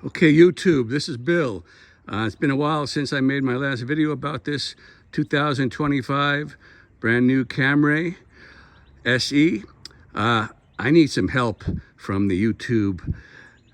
Okay, YouTube, this is Bill. It's been a while since I made my last video about this 2025 brand new Camry SE. I need some help from the YouTube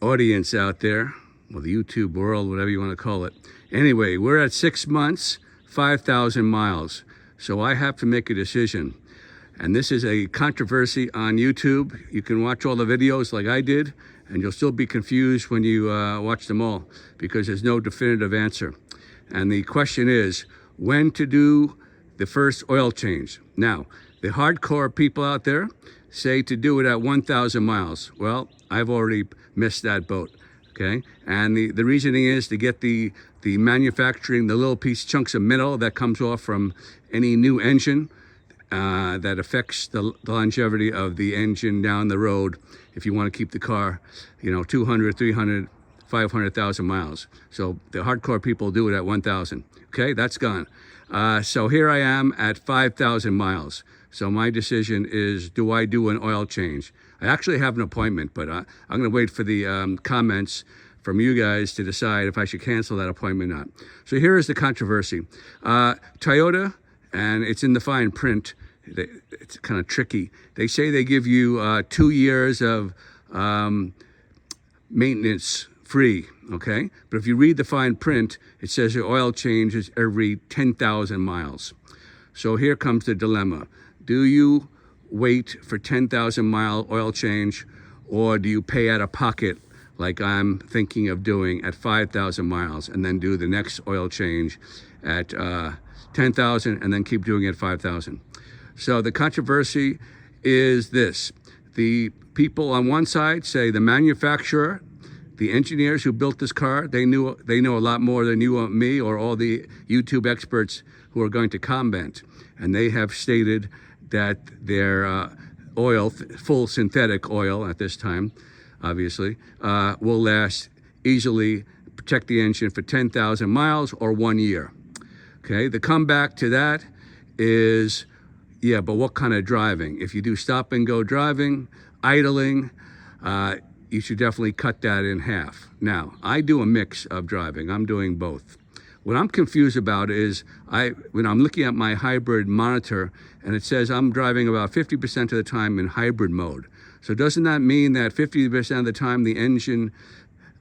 audience out there, or the YouTube world, whatever you want to call it. Anyway, we're at 6 months, 5,000 miles. So I have to make a decision. And this is a controversy on YouTube. You can watch all the videos like I did, and you'll still be confused when you watch them all because there's no definitive answer. And the question is when to do the first oil change. Now, the hardcore people out there say to do it at 1,000 miles. Well, I've already missed that boat, okay? And the reasoning is to get the manufacturing, the little chunks of metal that comes off from any new engine that affects the longevity of the engine down the road if you want to keep the car, 200, 300, 500,000 miles. So the hardcore people do it at 1,000. Okay, that's gone. So here I am at 5,000 miles. So my decision is, do I do an oil change? I actually have an appointment, but I'm going to wait for the comments from you guys to decide if I should cancel that appointment or not. So here is the controversy. Toyota, and it's in the fine print, it's kind of tricky. They say they give you 2 years of maintenance free, okay? But if you read the fine print, it says your oil change is every 10,000 miles. So here comes the dilemma. Do you wait for 10,000 mile oil change, or do you pay out of pocket like I'm thinking of doing at 5,000 miles and then do the next oil change at 10,000 and then keep doing it at 5,000? So the controversy is this. The people on one side say the manufacturer, the engineers who built this car, they know a lot more than you or me or all the YouTube experts who are going to comment. And they have stated that their oil, full synthetic oil at this time, obviously, will last easily, protect the engine for 10,000 miles or 1 year. Okay, the comeback to that is, yeah, but what kind of driving? If you do stop and go driving, idling, you should definitely cut that in half. Now, I do a mix of driving. I'm doing both. What I'm confused about is when I'm looking at my hybrid monitor and it says I'm driving about 50% of the time in hybrid mode. So doesn't that mean that 50% of the time the engine,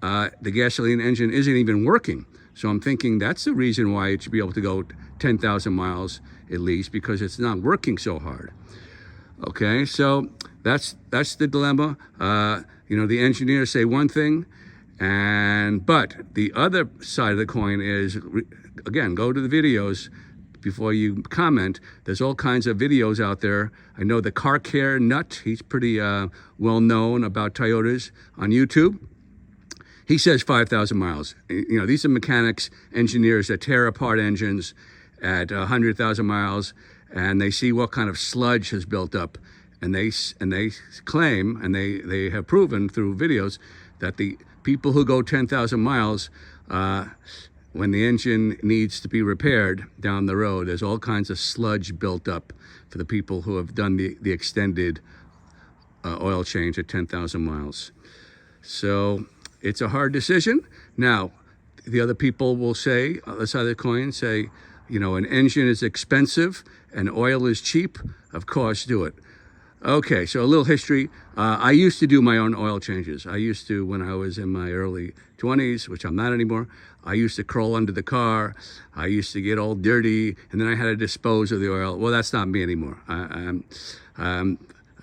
the gasoline engine isn't even working? So I'm thinking that's the reason why it should be able to go 10,000 miles at least, because it's not working so hard. Okay, so that's the dilemma. The engineers say one thing, but the other side of the coin is, again, go to the videos before you comment. There's all kinds of videos out there. I know the Car Care Nut, he's pretty well known about Toyotas on YouTube. He says 5,000 miles. These are mechanics, engineers that tear apart engines at 100,000 miles, and they see what kind of sludge has built up. And they claim, and they have proven through videos, that the people who go 10,000 miles, when the engine needs to be repaired down the road, there's all kinds of sludge built up for the people who have done the extended oil change at 10,000 miles. So it's a hard decision. Now, the other people will say, on the side of the coin, say, an engine is expensive and oil is cheap. Of course, do it. Okay, so a little history. I used to do my own oil changes. I used to, when I was in my early 20s, which I'm not anymore, I used to crawl under the car. I used to get all dirty, and then I had to dispose of the oil. Well, that's not me anymore. I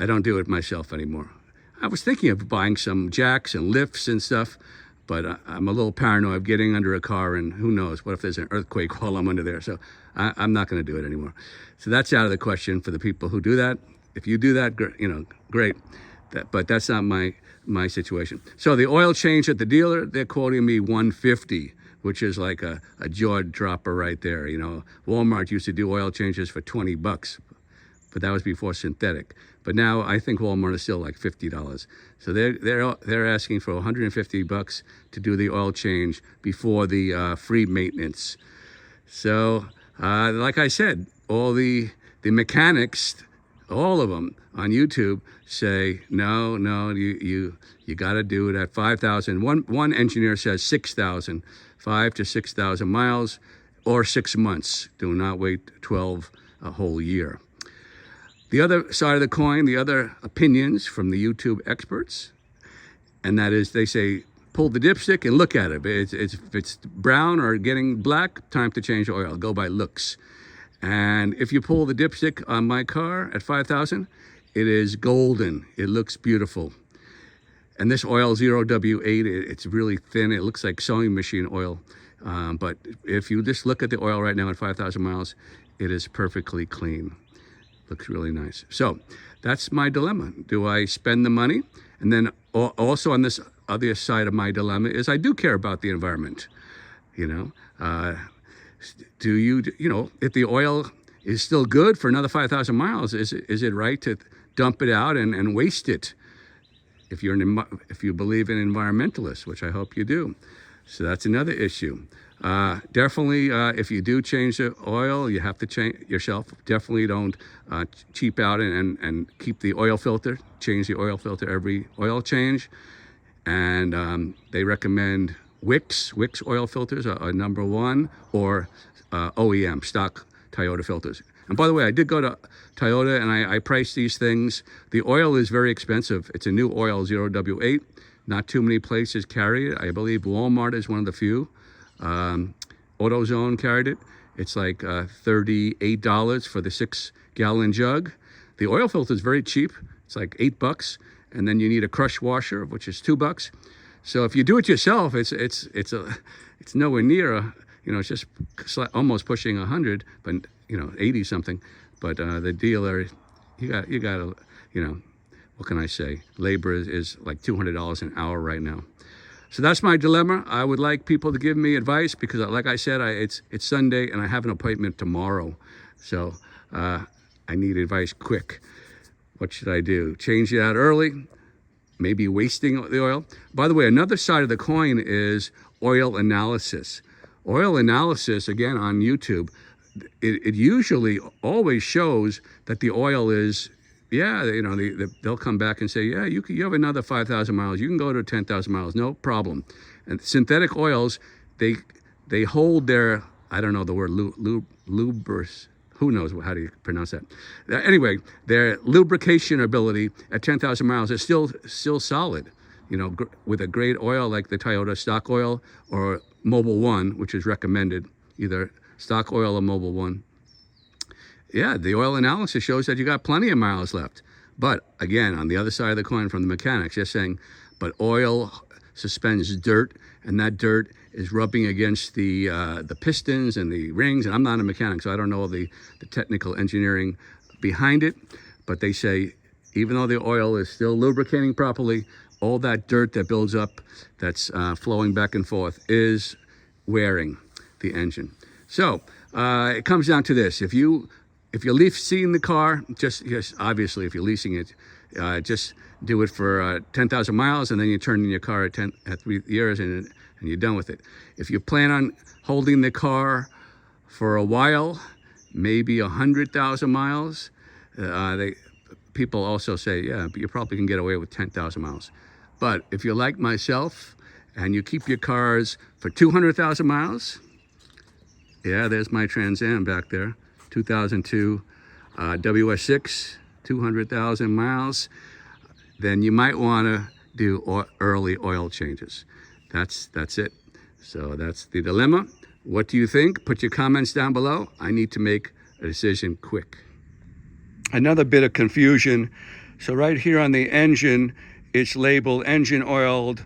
don't do it myself anymore. I was thinking of buying some jacks and lifts and stuff, but I'm a little paranoid of getting under a car, and who knows, what if there's an earthquake while I'm under there? So I'm not going to do it anymore. So that's out of the question for the people who do that. If you do that, great. But that's not my situation. So the oil change at the dealer, they're quoting me $150, which is like a jaw dropper right there. Walmart used to do oil changes for $20, but that was before synthetic. But now I think Walmart is still like $50. So they're asking for $150 to do the oil change before the free maintenance. So like I said, all the mechanics all of them on YouTube say, no, you got to do it at 5,000. One engineer says 6,000, 5 to 6,000 miles or 6 months. Do not wait 12 a whole year. The other side of the coin, the other opinions from the YouTube experts, and that is they say, pull the dipstick and look at it. If it's brown or getting black, time to change the oil. Go by looks. And if you pull the dipstick on my car at 5,000, it is golden. It looks beautiful. And this oil, 0W8, it's really thin. It looks like sewing machine oil. But if you just look at the oil right now at 5,000 miles, it is perfectly clean. Looks really nice. So that's my dilemma. Do I spend the money? And then also on this other side of my dilemma is I do care about the environment. Do you, if the oil is still good for another 5,000 miles, is it right to dump it out and waste it? If you believe in environmentalists, which I hope you do. So that's another issue. Definitely, if you do change the oil, you have to change yourself. Definitely don't cheap out and keep the oil filter. Change the oil filter every oil change. And they recommend Wix oil filters are number one, or OEM, stock Toyota filters. And by the way, I did go to Toyota and I priced these things. The oil is very expensive. It's a new oil, 0W8. Not too many places carry it. I believe Walmart is one of the few. AutoZone carried it. It's like $38 for the 6-gallon jug. The oil filter is very cheap. It's like $8, and then you need a crush washer, which is $2. So if you do it yourself, it's nowhere near it's just almost pushing 100, but 80 something. But the dealer, you got to what can I say? Labor is like $200 an hour right now. So that's my dilemma. I would like people to give me advice because, like I said, it's Sunday and I have an appointment tomorrow. So I need advice quick. What should I do? Change it out early? Maybe wasting the oil? By the way, another side of the coin is oil analysis. Oil analysis, again, on YouTube, it usually always shows that the oil is, they'll come back and say, yeah, you have another 5,000 miles. You can go to 10,000 miles, no problem. And synthetic oils, they hold their, I don't know the word, lubers. Who knows how do you pronounce that? Anyway, their lubrication ability at 10,000 miles is still solid. With a great oil like the Toyota stock oil or Mobil 1, which is recommended, either stock oil or Mobil 1. Yeah, the oil analysis shows that you got plenty of miles left. But again, on the other side of the coin from the mechanics, they're saying, but oil suspends dirt, and that dirt is rubbing against the pistons and the rings. And I'm not a mechanic, so I don't know the technical engineering behind it. But they say, even though the oil is still lubricating properly, all that dirt that builds up, that's flowing back and forth, is wearing the engine. So it comes down to this: if you're leasing the car, just obviously if you're leasing it, just do it for 10,000 miles, and then you turn in your car at 3 years, and you're done with it. If you plan on holding the car for a while, maybe 100,000 miles, people also say, yeah, but you probably can get away with 10,000 miles. But if you're like myself and you keep your cars for 200,000 miles, yeah, there's my Trans Am back there, 2002 WS6, 200,000 miles, then you might want to do early oil changes. That's it. So that's the dilemma. What do you think? Put your comments down below. I need to make a decision quick. Another bit of confusion. So right here on the engine, it's labeled engine oiled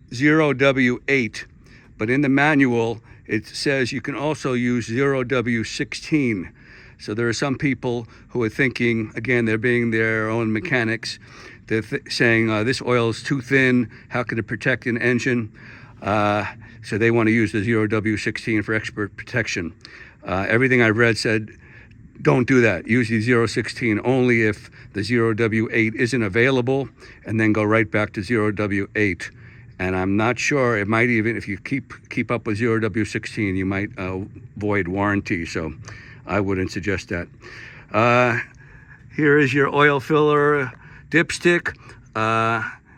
0W8, but in the manual, it says you can also use 0W16. So there are some people who are thinking, again, they're being their own mechanics. They're saying this oil is too thin. How can it protect an engine? So they want to use the 0W16 for expert protection. Everything I've read said, don't do that. Use the 016 only if the 0W8 isn't available, and then go right back to 0W8. And I'm not sure, it might even, if you keep up with 0W16, you might void warranty. So I wouldn't suggest that. Here is your oil filler dipstick.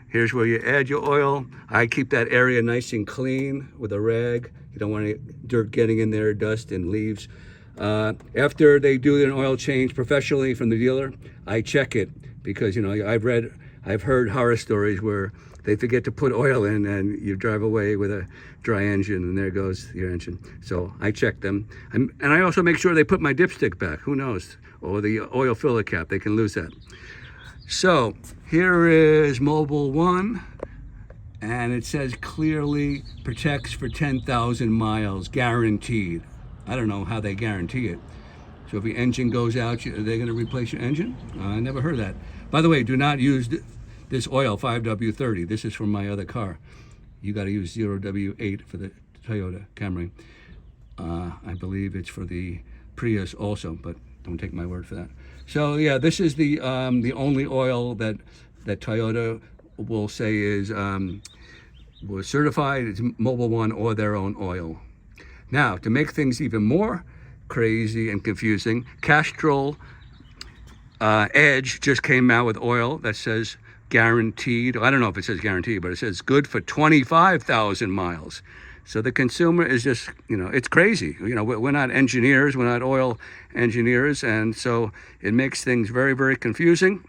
Here's where you add your oil. I keep that area nice and clean with a rag. You don't want any dirt getting in there, dust and leaves. After they do an oil change professionally from the dealer, I check it because, you know, I've heard horror stories where they forget to put oil in and you drive away with a dry engine and there goes your engine. So I check them. And I also make sure they put my dipstick back. Who knows? Or the oil filler cap, they can lose that. So here is Mobile One, and it says clearly protects for 10,000 miles, guaranteed. I don't know how they guarantee it. So if your engine goes out, are they going to replace your engine? I never heard that. By the way, do not use this oil 5W30. This is from my other car. You got to use 0W8 for the Toyota Camry. I believe it's for the Prius also, but don't take my word for that. So yeah, this is the only oil that Toyota will say is was certified. It's Mobile One or their own oil. Now, to make things even more crazy and confusing, Castrol Edge just came out with oil that says guaranteed. I don't know if it says guaranteed, but it says good for 25,000 miles. So the consumer is just, you know, it's crazy. You know, we're not engineers, we're not oil engineers, and so it makes things very, very confusing.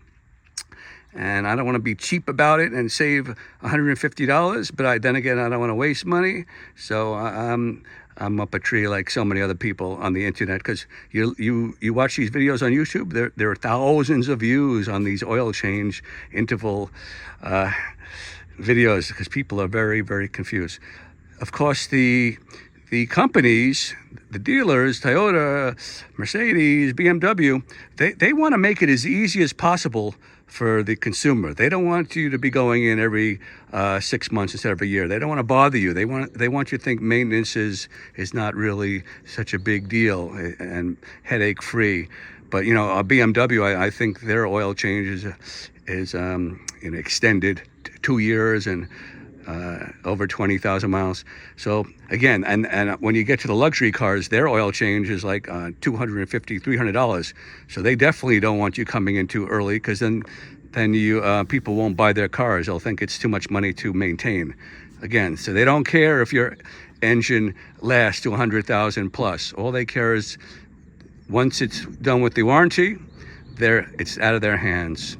And I don't want to be cheap about it and save $150, but then again, I don't want to waste money. So I'm up a tree like so many other people on the internet, because you watch these videos on YouTube, there are thousands of views on these oil change interval videos, because people are very, very confused. Of course, the companies, the dealers, Toyota, Mercedes, BMW, they want to make it as easy as possible for the consumer. They don't want you to be going in every 6 months instead of a year. They don't want to bother you. They want you to think maintenance is not really such a big deal and headache free. But you know, a BMW, I think their oil change is you know, extended 2 years and over 20,000 miles. So again, and when you get to the luxury cars, their oil change is like $250, $300. So they definitely don't want you coming in too early, because then you people won't buy their cars. They'll think it's too much money to maintain. Again, so they don't care if your engine lasts to 100,000 plus. All they care is once it's done with the warranty, it's out of their hands.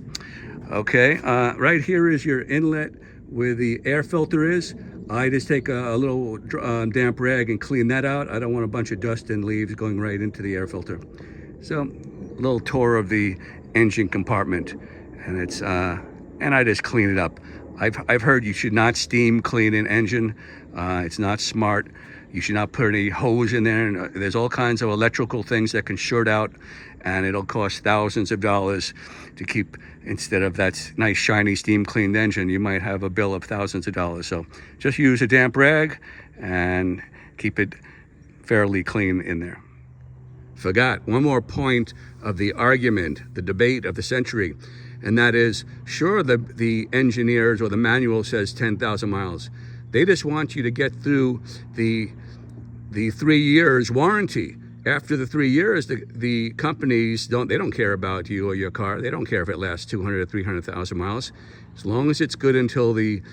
Okay, right here is your inlet where the air filter is. I just take a little damp rag and clean that out. I don't want a bunch of dust and leaves going right into the air filter. So a little tour of the engine compartment, and it's and I just clean it up. I've heard you should not steam clean an engine. It's not smart. You should not put any hose in there. And there's all kinds of electrical things that can short out, and it'll cost thousands of dollars to keep. Instead of that nice shiny steam cleaned engine, you might have a bill of thousands of dollars. So just use a damp rag and keep it fairly clean in there. Forgot one more point of the argument, the debate of the century, and that is, sure, the engineers or the manual says 10,000 miles. They just want you to get through the 3 years warranty. After the 3 years, the companies don't care about you or your car. They don't care if it lasts 200 or 300,000 miles. As long as it's good until the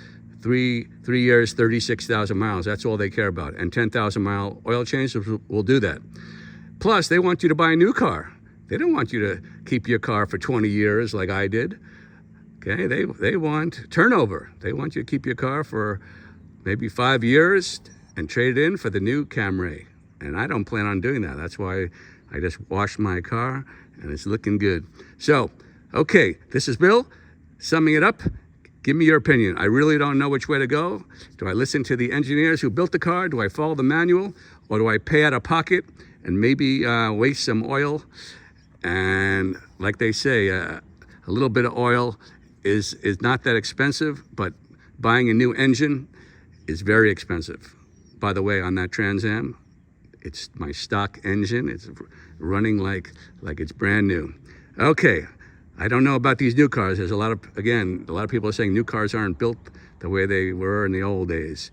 3 years, 36,000 miles. That's all they care about. And 10,000 mile oil changes will do that. Plus, they want you to buy a new car. They don't want you to keep your car for 20 years like I did. Okay, they want turnover. They want you to keep your car for maybe 5 years and trade it in for the new Camry. And I don't plan on doing that. That's why I just washed my car and it's looking good. So, okay, this is Bill. Summing it up, give me your opinion. I really don't know which way to go. Do I listen to the engineers who built the car? Do I follow the manual? Or do I pay out of pocket and maybe waste some oil? And like they say, a little bit of oil is not that expensive, but buying a new engine is very expensive. By the way, on that Trans Am, it's my stock engine. It's running like it's brand new. Okay, I don't know about these new cars. There's a lot of people are saying new cars aren't built the way they were in the old days.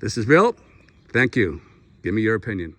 This is Bill. Thank you. Give me your opinion.